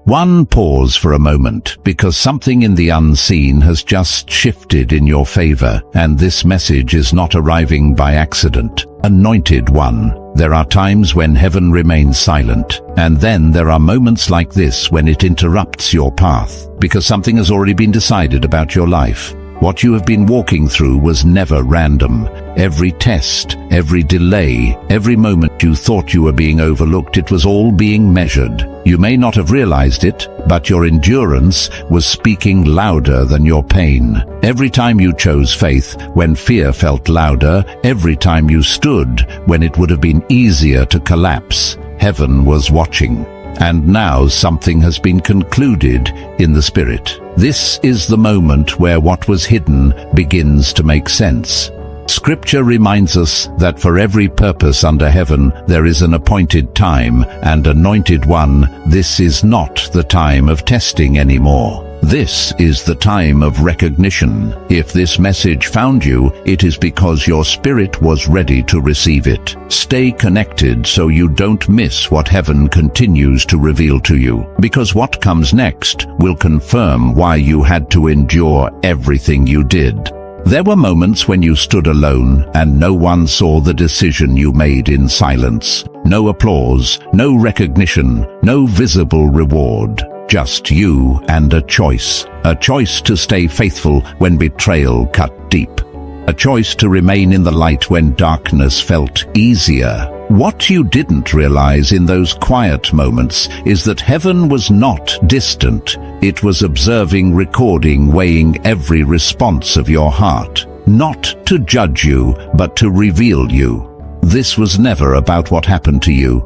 One, pause for a moment, because something in the unseen has just shifted in your favor, and this message is not arriving by accident. Anointed one, there are times when heaven remains silent, and then there are moments like this when it interrupts your path, because something has already been decided about your life. What you have been walking through was never random. Every test, every delay, every moment you thought you were being overlooked, it was all being measured. You may not have realized it, but your endurance was speaking louder than your pain. Every time you chose faith when fear felt louder, every time you stood when it would have been easier to collapse, heaven was watching. And now something has been concluded in the Spirit. This is the moment where what was hidden begins to make sense. Scripture reminds us that for every purpose under heaven there is an appointed time, and anointed one, this is not the time of testing anymore. This is the time of recognition. If this message found you, it is because your spirit was ready to receive it. Stay connected so you don't miss what heaven continues to reveal to you, because what comes next will confirm why you had to endure everything you did. There were moments when you stood alone and no one saw the decision you made in silence. No applause, no recognition, no visible reward. Just you and a choice to stay faithful when betrayal cut deep, a choice to remain in the light when darkness felt easier. What you didn't realize in those quiet moments is that heaven was not distant. It was observing, recording, weighing every response of your heart, not to judge you, but to reveal you. This was never about what happened to you.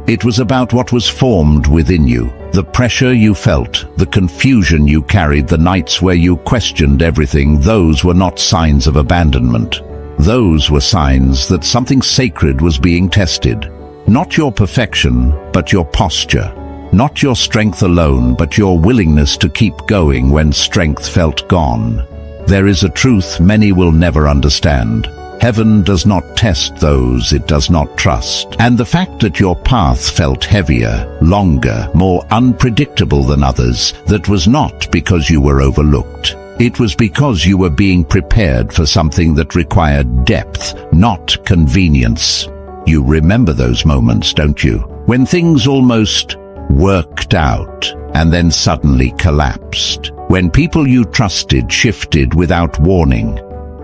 It was about what was formed within you. The pressure you felt, the confusion you carried, the nights where you questioned everything, those were not signs of abandonment. Those were signs that something sacred was being tested. Not your perfection, but your posture. Not your strength alone, but your willingness to keep going when strength felt gone. There is a truth many will never understand. Heaven does not test those it does not trust. And the fact that your path felt heavier, longer, more unpredictable than others, that was not because you were overlooked. It was because you were being prepared for something that required depth, not convenience. You remember those moments, don't you? When things almost worked out and then suddenly collapsed. When people you trusted shifted without warning.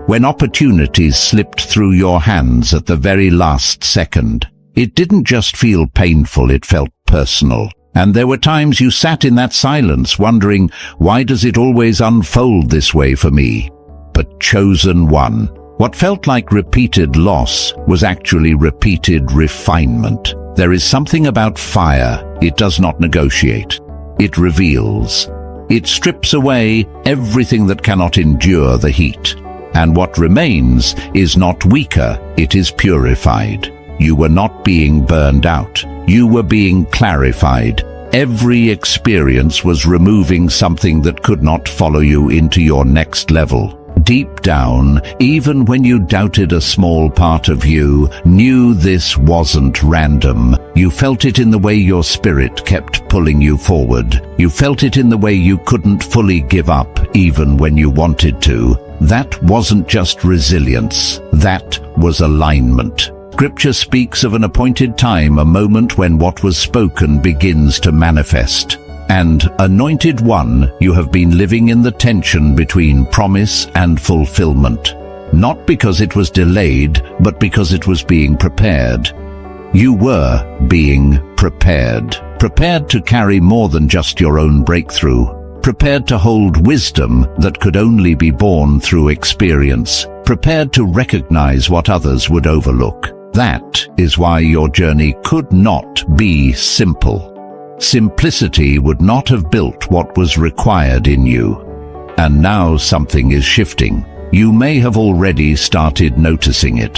When opportunities slipped through your hands at the very last second. It didn't just feel painful, it felt personal. And there were times you sat in that silence wondering, why does it always unfold this way for me? But chosen one. What felt like repeated loss was actually repeated refinement. There is something about fire. It does not negotiate. It reveals. It strips away everything that cannot endure the heat. And what remains is not weaker, it is purified. You were not being burned out. You were being clarified. Every experience was removing something that could not follow you into your next level. Deep down, even when you doubted, a small part of you knew this wasn't random. You felt it in the way your spirit kept pulling you forward. You felt it in the way you couldn't fully give up even when you wanted to. That wasn't just resilience. That was alignment. Scripture speaks of an appointed time, a moment when what was spoken begins to manifest. And, anointed one, you have been living in the tension between promise and fulfillment. Not because it was delayed, but because it was being prepared. You were being prepared. Prepared to carry more than just your own breakthrough. Prepared to hold wisdom that could only be born through experience. Prepared to recognize what others would overlook. That is why your journey could not be simple. Simplicity would not have built what was required in you. And now something is shifting. You may have already started noticing it.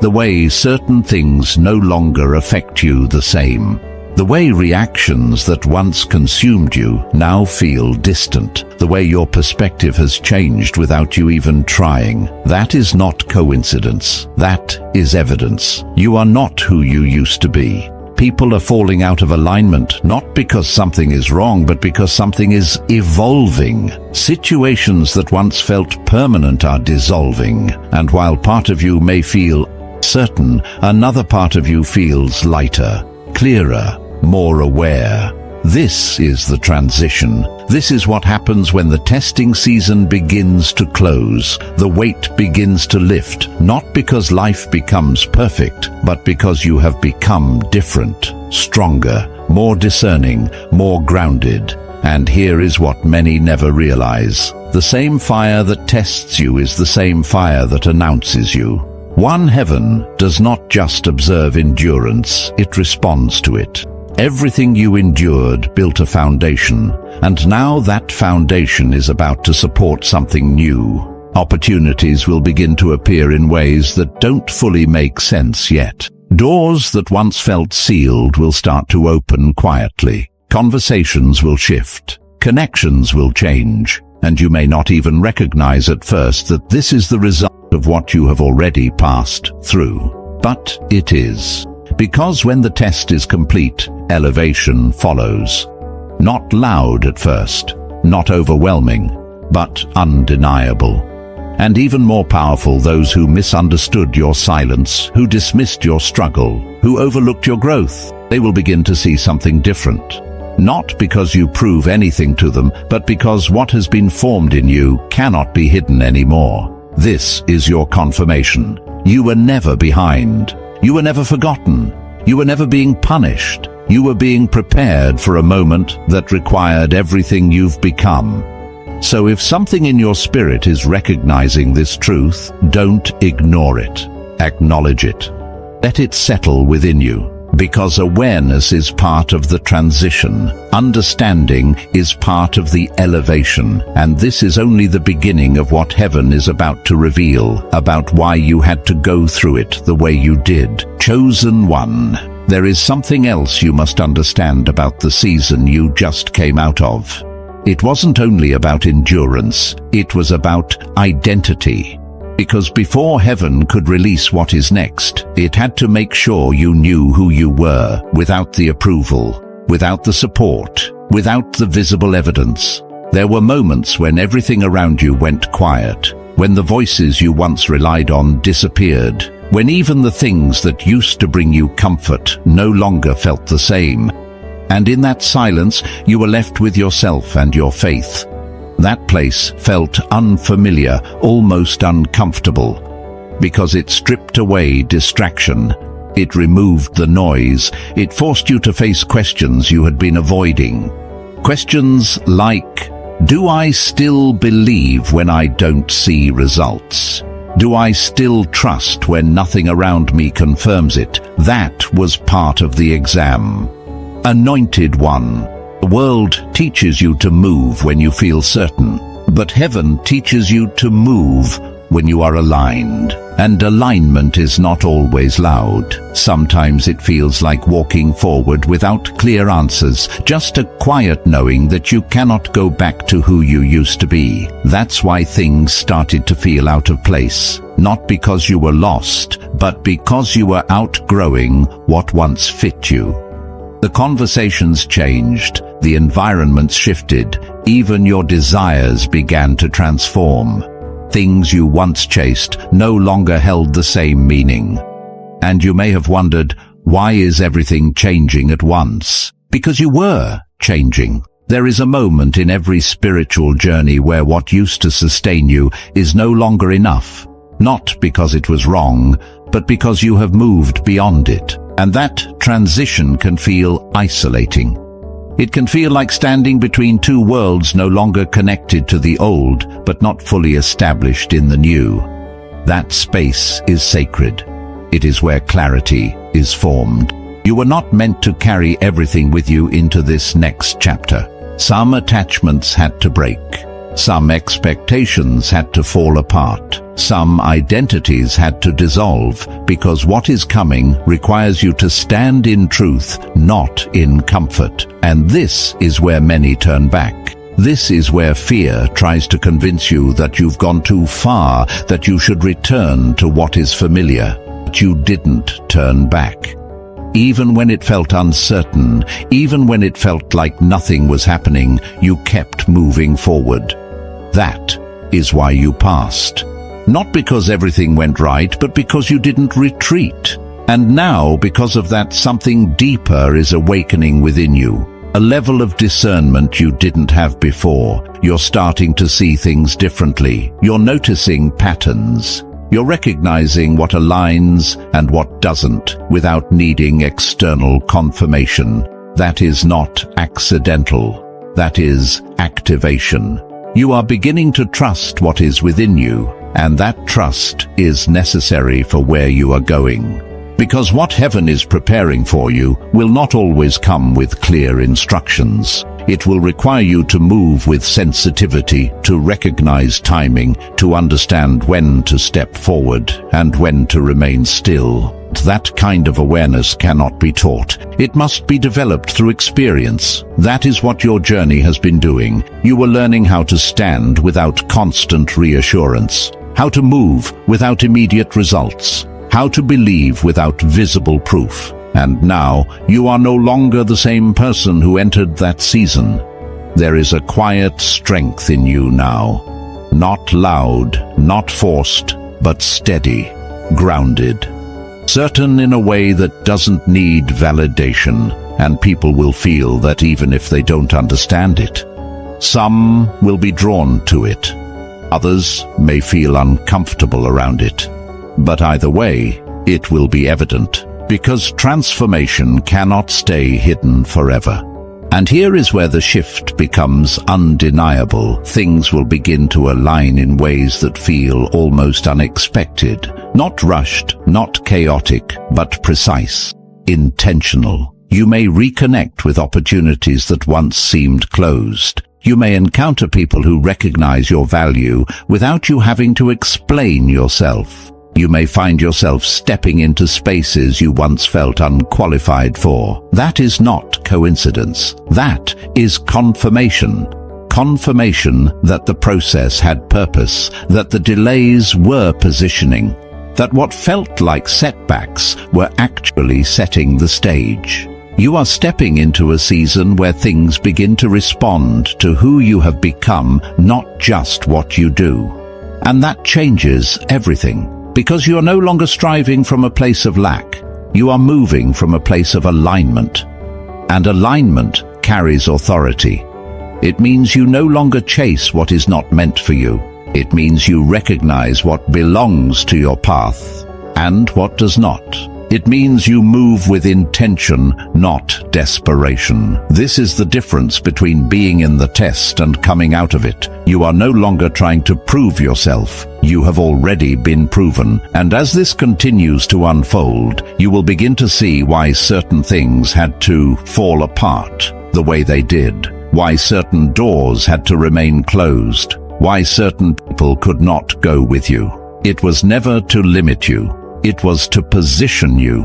The way certain things no longer affect you the same. The way reactions that once consumed you now feel distant. The way your perspective has changed without you even trying. That is not coincidence. That is evidence. You are not who you used to be. People are falling out of alignment, not because something is wrong, but because something is evolving. Situations that once felt permanent are dissolving, and while part of you may feel certain, another part of you feels lighter, clearer, more aware. This is the transition. This is what happens when the testing season begins to close. The weight begins to lift, not because life becomes perfect, but because you have become different, stronger, more discerning, more grounded. And here is what many never realize. The same fire that tests you is the same fire that announces you. One heaven does not just observe endurance, it responds to it. Everything you endured built a foundation, and now that foundation is about to support something new. Opportunities will begin to appear in ways that don't fully make sense yet. Doors that once felt sealed will start to open quietly. Conversations will shift. Connections will change. And you may not even recognize at first that this is the result of what you have already passed through. But it is. Because when the test is complete, elevation follows. Not loud at first, not overwhelming, but undeniable. And even more powerful, those who misunderstood your silence, who dismissed your struggle, who overlooked your growth, they will begin to see something different. Not because you prove anything to them, but because what has been formed in you cannot be hidden anymore. This is your confirmation. You were never behind. You were never forgotten. You were never being punished. You were being prepared for a moment that required everything you've become. So if something in your spirit is recognizing this truth, don't ignore it. Acknowledge it. Let it settle within you. Because awareness is part of the transition. Understanding is part of the elevation. And this is only the beginning of what heaven is about to reveal, about why you had to go through it the way you did. Chosen one. There is something else you must understand about the season you just came out of. It wasn't only about endurance, it was about identity. Because before heaven could release what is next, it had to make sure you knew who you were, without the approval, without the support, without the visible evidence. There were moments when everything around you went quiet, when the voices you once relied on disappeared, when even the things that used to bring you comfort no longer felt the same. And in that silence, you were left with yourself and your faith. That place felt unfamiliar, almost uncomfortable, because it stripped away distraction. It removed the noise. It forced you to face questions you had been avoiding. Questions like, do I still believe when I don't see results? Do I still trust when nothing around me confirms it? That was part of the exam. Anointed one. The world teaches you to move when you feel certain, but heaven teaches you to move when you are aligned. And alignment is not always loud. Sometimes it feels like walking forward without clear answers, just a quiet knowing that you cannot go back to who you used to be. That's why things started to feel out of place. Not because you were lost, but because you were outgrowing what once fit you. The conversations changed, the environments shifted, even your desires began to transform. Things you once chased no longer held the same meaning. And you may have wondered, why is everything changing at once? Because you were changing. There is a moment in every spiritual journey where what used to sustain you is no longer enough. Not because it was wrong, but because you have moved beyond it. And that transition can feel isolating. It can feel like standing between two worlds no longer connected to the old, but not fully established in the new. That space is sacred. It is where clarity is formed. You were not meant to carry everything with you into this next chapter. Some attachments had to break. Some expectations had to fall apart. Some identities had to dissolve, because what is coming requires you to stand in truth, not in comfort. And this is where many turn back. This is where fear tries to convince you that you've gone too far, that you should return to what is familiar. But you didn't turn back. Even when it felt uncertain, even when it felt like nothing was happening, you kept moving forward. That is why you passed. Not because everything went right, but because you didn't retreat. And now, because of that, something deeper is awakening within you. A level of discernment you didn't have before. You're starting to see things differently. You're noticing patterns. You're recognizing what aligns and what doesn't without needing external confirmation. That is not accidental. That is activation. You are beginning to trust what is within you, and that trust is necessary for where you are going. Because what heaven is preparing for you will not always come with clear instructions. It will require you to move with sensitivity, to recognize timing, to understand when to step forward and when to remain still. That kind of awareness cannot be taught. It must be developed through experience. That is what your journey has been doing. You were learning how to stand without constant reassurance, how to move without immediate results, how to believe without visible proof. And now, you are no longer the same person who entered that season. There is a quiet strength in you now. Not loud, not forced, but steady, grounded. Certain in a way that doesn't need validation, and people will feel that even if they don't understand it. Some will be drawn to it. Others may feel uncomfortable around it. But either way, it will be evident. Because transformation cannot stay hidden forever. And here is where the shift becomes undeniable. Things will begin to align in ways that feel almost unexpected. Not rushed, not chaotic, but precise, intentional. You may reconnect with opportunities that once seemed closed. You may encounter people who recognize your value without you having to explain yourself. You may find yourself stepping into spaces you once felt unqualified for. That is not coincidence. That is confirmation. Confirmation that the process had purpose, that the delays were positioning, that what felt like setbacks were actually setting the stage. You are stepping into a season where things begin to respond to who you have become, not just what you do. And that changes everything. Because you are no longer striving from a place of lack. You are moving from a place of alignment. And alignment carries authority. It means you no longer chase what is not meant for you. It means you recognize what belongs to your path and what does not. It means you move with intention, not desperation. This is the difference between being in the test and coming out of it. You are no longer trying to prove yourself. You have already been proven. And as this continues to unfold, you will begin to see why certain things had to fall apart the way they did. Why certain doors had to remain closed. Why certain people could not go with you. It was never to limit you. It was to position you.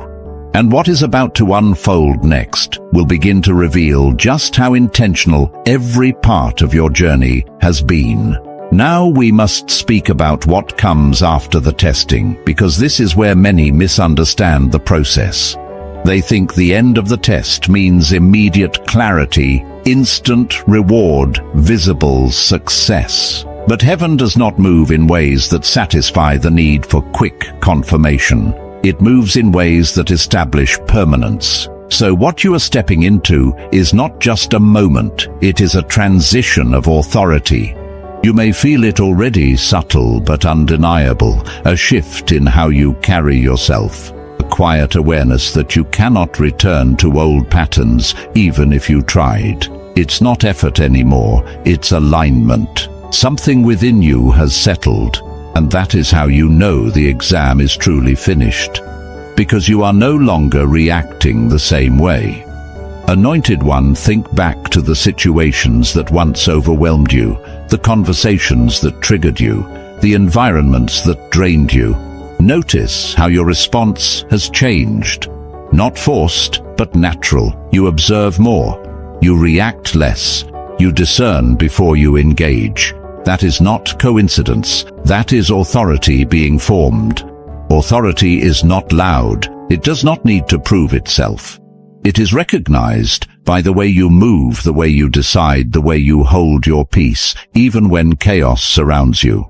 And what is about to unfold next will begin to reveal just how intentional every part of your journey has been. Now we must speak about what comes after the testing, because this is where many misunderstand the process. They think the end of the test means immediate clarity, instant reward, visible success. But heaven does not move in ways that satisfy the need for quick confirmation. It moves in ways that establish permanence. So what you are stepping into is not just a moment, it is a transition of authority. You may feel it already, subtle but undeniable, a shift in how you carry yourself. A quiet awareness that you cannot return to old patterns even if you tried. It's not effort anymore, it's alignment. Something within you has settled, and that is how you know the exam is truly finished. Because you are no longer reacting the same way. Anointed One, think back to the situations that once overwhelmed you, the conversations that triggered you, the environments that drained you. Notice how your response has changed. Not forced, but natural. You observe more. You react less. You discern before you engage. That is not coincidence. That is authority being formed. Authority is not loud. It does not need to prove itself. It is recognized by the way you move, the way you decide, the way you hold your peace, even when chaos surrounds you.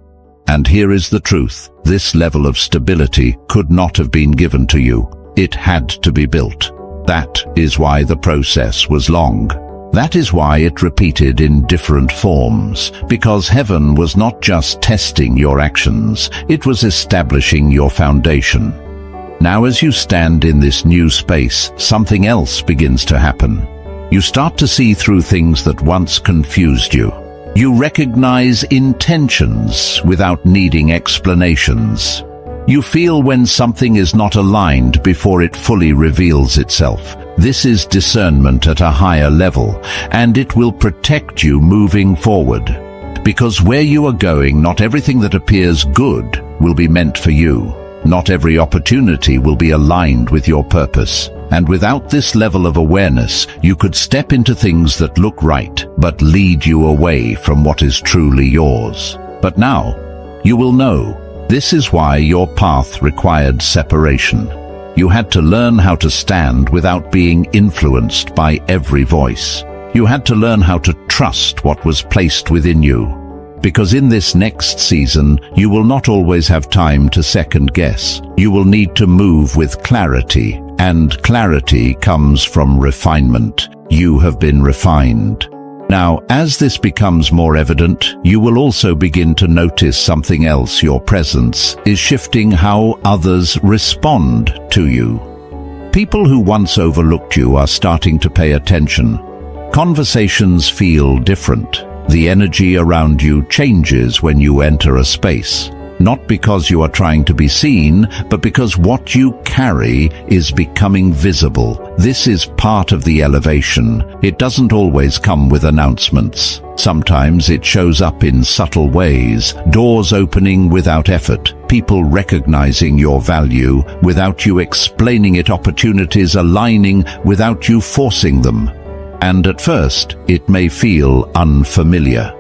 And here is the truth. This level of stability could not have been given to you. It had to be built. That is why the process was long. That is why it repeated in different forms, because heaven was not just testing your actions, it was establishing your foundation. Now as you stand in this new space, something else begins to happen. You start to see through things that once confused you. You recognize intentions without needing explanations. You feel when something is not aligned before it fully reveals itself. This is discernment at a higher level, and it will protect you moving forward. Because where you are going, not everything that appears good will be meant for you. Not every opportunity will be aligned with your purpose. And without this level of awareness, you could step into things that look right, but lead you away from what is truly yours. But now, you will know. This is why your path required separation. You had to learn how to stand without being influenced by every voice. You had to learn how to trust what was placed within you. Because in this next season, you will not always have time to second guess. You will need to move with clarity, and clarity comes from refinement. You have been refined. Now, as this becomes more evident, you will also begin to notice something else. Your presence is shifting how others respond to you. People who once overlooked you are starting to pay attention. Conversations feel different. The energy around you changes when you enter a space. Not because you are trying to be seen, but because what you carry is becoming visible. This is part of the elevation. It doesn't always come with announcements. Sometimes it shows up in subtle ways, doors opening without effort, people recognizing your value without you explaining it, opportunities aligning without you forcing them. And at first, it may feel unfamiliar.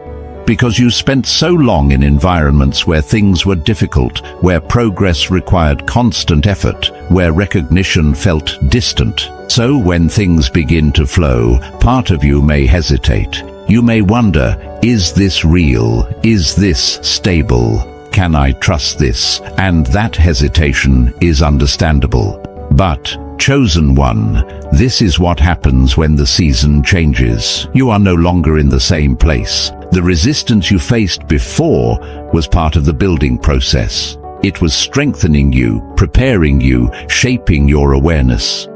Because you spent so long in environments where things were difficult, where progress required constant effort, where recognition felt distant. So when things begin to flow, part of you may hesitate. You may wonder, is this real? Is this stable? Can I trust this? And that hesitation is understandable. But, chosen one, this is what happens when the season changes. You are no longer in the same place. The resistance you faced before was part of the building process. It was strengthening you, preparing you, shaping your awareness.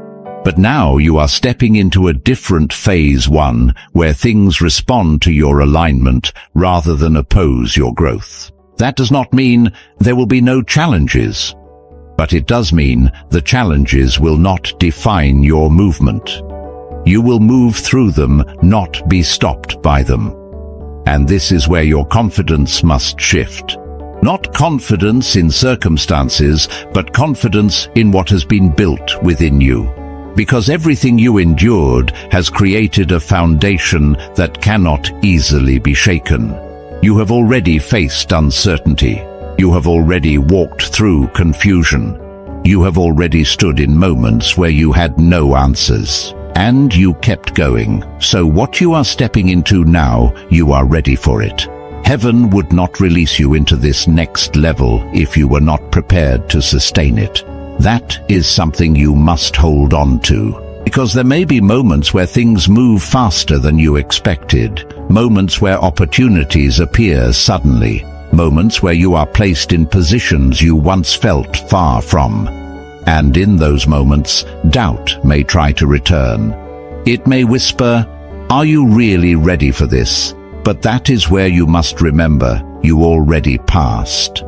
But now you are stepping into a different phase one, where things respond to your alignment rather than oppose your growth. That does not mean there will be no challenges, but it does mean the challenges will not define your movement. You will move through them, not be stopped by them. And this is where your confidence must shift. Not confidence in circumstances, but confidence in what has been built within you. Because everything you endured has created a foundation that cannot easily be shaken. You have already faced uncertainty. You have already walked through confusion. You have already stood in moments where you had no answers. And you kept going. So what you are stepping into now, you are ready for it. Heaven would not release you into this next level if you were not prepared to sustain it. That is something you must hold on to. Because there may be moments where things move faster than you expected. Moments where opportunities appear suddenly. Moments where you are placed in positions you once felt far from. And in those moments, doubt may try to return. It may whisper, "Are you really ready for this?" But that is where you must remember you already passed.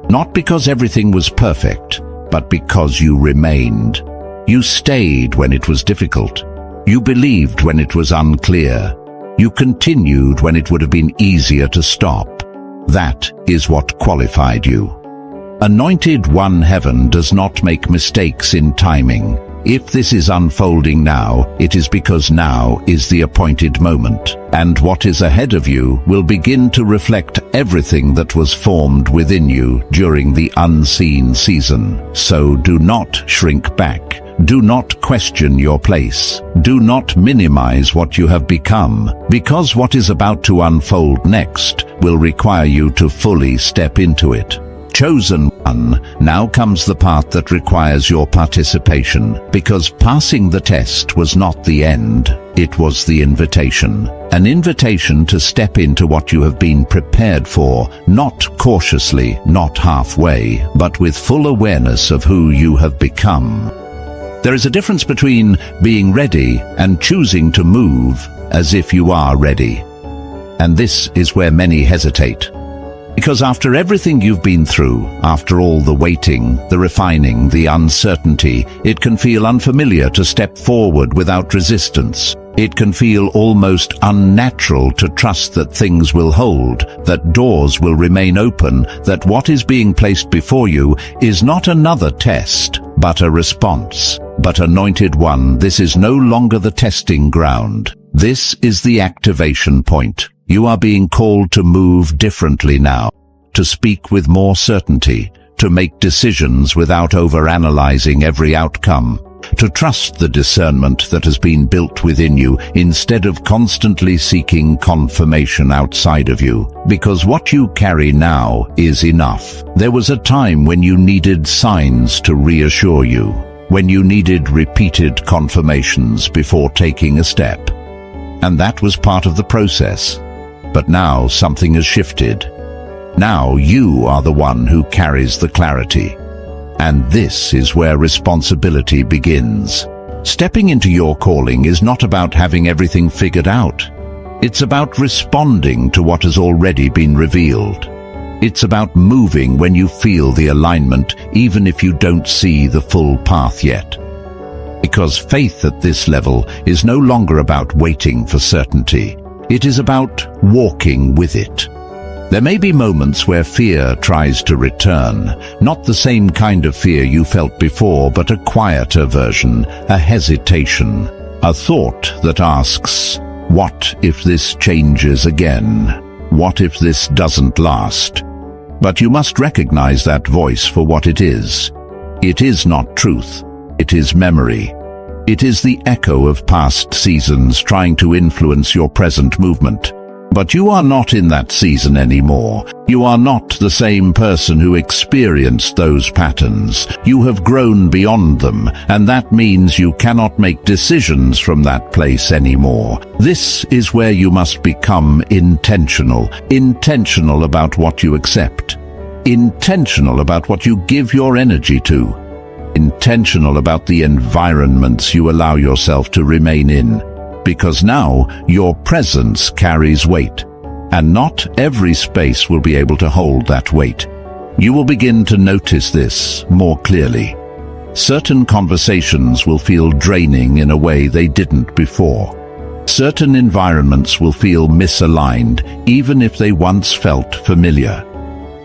Not because everything was perfect, but because you remained. You stayed when it was difficult. You believed when it was unclear. You continued when it would have been easier to stop. That is what qualified you. Anointed One, heaven does not make mistakes in timing. If this is unfolding now, it is because now is the appointed moment. And what is ahead of you will begin to reflect everything that was formed within you during the unseen season. So do not shrink back. Do not question your place. Do not minimize what you have become, because what is about to unfold next will require you to fully step into it. Chosen one, now comes the part that requires your participation, because passing the test was not the end, it was the invitation. An invitation to step into what you have been prepared for, not cautiously, not halfway, but with full awareness of who you have become. There is a difference between being ready and choosing to move as if you are ready. And this is where many hesitate. Because after everything you've been through, after all the waiting, the refining, the uncertainty, it can feel unfamiliar to step forward without resistance. It can feel almost unnatural to trust that things will hold, that doors will remain open, that what is being placed before you is not another test, but a response. But Anointed One, this is no longer the testing ground. This is the activation point. You are being called to move differently now, to speak with more certainty, to make decisions without overanalyzing every outcome, to trust the discernment that has been built within you instead of constantly seeking confirmation outside of you, because what you carry now is enough. There was a time when you needed signs to reassure you, when you needed repeated confirmations before taking a step. And that was part of the process. But now something has shifted. Now you are the one who carries the clarity. And this is where responsibility begins. Stepping into your calling is not about having everything figured out. It's about responding to what has already been revealed. It's about moving when you feel the alignment, even if you don't see the full path yet. Because faith at this level is no longer about waiting for certainty. It is about walking with it. There may be moments where fear tries to return, not the same kind of fear you felt before, but a quieter version, a hesitation, a thought that asks, what if this changes again? What if this doesn't last? But you must recognize that voice for what it is. It is not truth. It is memory. It is the echo of past seasons trying to influence your present movement. But you are not in that season anymore. You are not the same person who experienced those patterns. You have grown beyond them, and that means you cannot make decisions from that place anymore. This is where you must become intentional. Intentional about what you accept. Intentional about what you give your energy to. Intentional about the environments you allow yourself to remain in, because now your presence carries weight, and not every space will be able to hold that weight. You will begin to notice this more clearly. Certain conversations will feel draining in a way they didn't before. Certain environments will feel misaligned, even if they once felt familiar.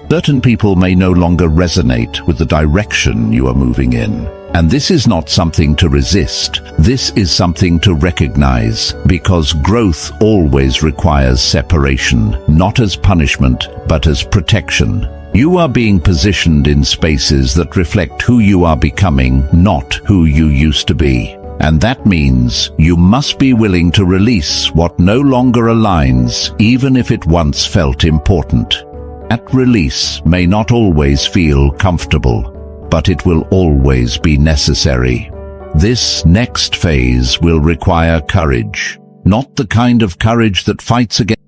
Certain people may no longer resonate with the direction you are moving in. And this is not something to resist. This is something to recognize, because growth always requires separation, not as punishment, but as protection. You are being positioned in spaces that reflect who you are becoming, not who you used to be. And that means you must be willing to release what no longer aligns, even if it once felt important. That release may not always feel comfortable, but it will always be necessary. This next phase will require courage, not the kind of courage that fights against